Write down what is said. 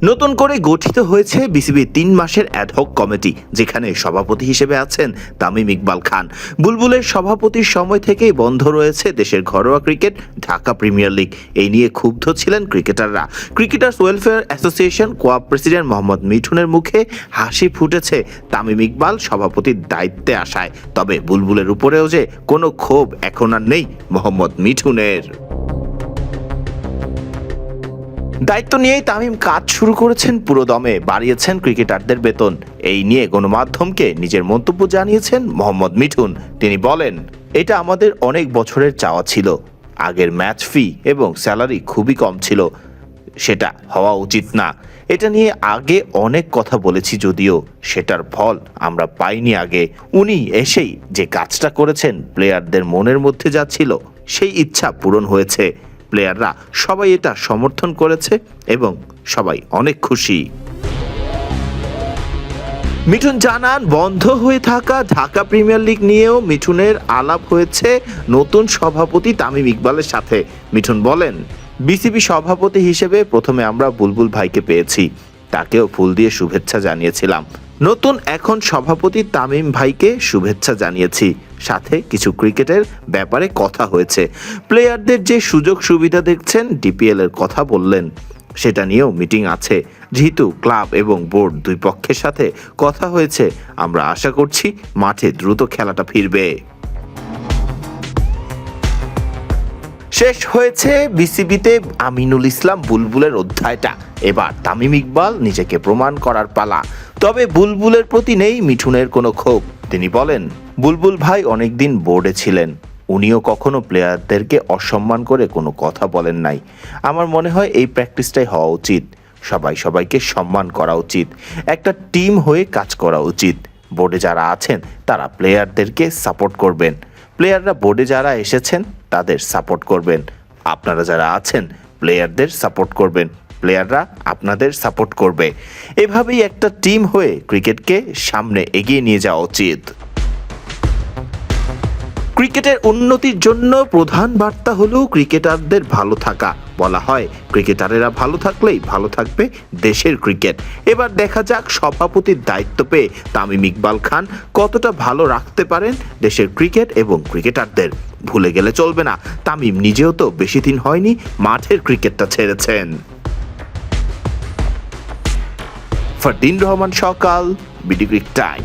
নতুন করে গঠিত হয়েছে বিসিবির ৩ মাসের অ্যাডহক কমিটি, যেখানে সভাপতি হিসেবে আছেন তামিম ইকবাল খান। বুলবুলের সভাপতির সময় থেকেই বন্ধ রয়েছে দেশের ঘরোয়া ক্রিকেট, ঢাকা প্রিমিয়ার লিগ। এই নিয়ে ক্ষুব্ধ ছিলেন ক্রিকেটাররা। Cricketers welfare association কোয়াব president Mohammad মিঠুনের মুখে হাসি ফুটেছে তামিম ইকবাল সভাপতির দায়িত্বে আসায়। তবে বুলবুলের উপরেও যে কোনো ক্ষোভ এখন আর নেই মোহাম্মদ মিঠুনের। দায়িত্ব নিয়েই তামিম কাজ শুরু করেছেন পুরো দমে, বাড়িয়েছেন ক্রিকেটারদের বেতন। এই নিয়ে গণমাধ্যমকে নিজের মন্তব্য জানিয়েছেন মোহাম্মদ মিঠুন। তিনি বলেন, এটা আমাদের অনেক বছরের চাওয়া ছিল। আগের ম্যাচ ফি এবং স্যালারি খুবই কম ছিল, সেটা হওয়া উচিত না। এটা নিয়ে আগে অনেক কথা বলেছি, যদিও সেটার ফল আমরা পাইনি। আগে উনি এসেই যে কাজটা করেছেন, প্লেয়ারদের মনের মধ্যে যা ছিল সেই ইচ্ছা পূরণ হয়েছে। প্লেয়াররা সবাই এটা সমর্থন করেছে এবং সবাই অনেক খুশি। মিঠুন জানান, বন্ধ হয়ে থাকা ঢাকা প্রিমিয়ার লিগ নিয়েও মিঠুনের আলাপ হয়েছে নতুন সভাপতি তামিম ইকবালের সাথে। মিঠুন বলেন, বিসিবি সভাপতি হিসেবে প্রথমে আমরা বুলবুল ভাইকে পেয়েছি, তাকেও ফুল দিয়ে শুভেচ্ছা জানিয়েছিলাম। নতুন এখন সভাপতি তামিম ভাইকে শুভেচ্ছা জানিয়েছি। সাথে কিছু ক্রিকেটের ব্যাপারে কথা হয়েছে। প্লেয়ারদের যে সুযোগ সুবিধা দেখছেন, ডিপিএল এর কথা বললেন, সেটা নিয়েও মিটিং আছে। যেহেতু ক্লাব এবং বোর্ড দুই পক্ষের সাথে কথা হয়েছে, আমরা আশা করছি মাঠে দ্রুত খেলাটা ফিরবে। শেষ হয়েছে বিসিবিতে আমিনুল ইসলাম বুলবুলের অধ্যায়টা। এবার তামিম ইকবাল নিজেকে প্রমাণ করার পালা। তবে বুলবুলের প্রতি নেই মিঠুনের কোনো ক্ষোভ। তিনি বলেন, বুলবুল ভাই অনেকদিন বোর্ডে ছিলেন, উনিও কখনো প্লেয়ারদেরকে অসম্মান করে কোনো কথা বলেন নাই। আমার মনে হয় এই প্র্যাকটিসটাই হওয়া উচিত। সবাই সবাইকে সম্মান করা উচিত, একটা টিম হয়ে কাজ করা উচিত। বোর্ডে যারা আছেন তারা প্লেয়ারদেরকে সাপোর্ট করবেন, প্লেয়াররা বোর্ডে যারা এসেছেন তাদের সাপোর্ট করবেন। আপনারা যারা আছেন প্লেয়ারদের সাপোর্ট করবেন, প্লেয়াররা আপনাদের সাপোর্ট করবে। এভাবেই একটা টিম হয়ে ক্রিকেটকে সামনে এগিয়ে নিয়ে যাওয়া উচিত। ক্রিকেটের উন্নতির জন্য প্রধান বার্তা হলো ক্রিকেটারদের ভালো থাকা। বলা হয়, ক্রিকেটারেরা ভালো থাকলেই ভালো থাকবে দেশের ক্রিকেট। এবার দেখা যাক সভাপতির দায়িত্ব পেয়ে তামিম ইকবাল খান কতটা ভালো রাখতে পারেন দেশের ক্রিকেট এবং ক্রিকেটারদের। ভুলে গেলে চলবে না, তামিম নিজেও তো বেশি দিন হয়নি মাঠের ক্রিকেটটা ছেড়েছেন। ফারদিন রহমান সকাল, বিডি ক্রিক টাইম।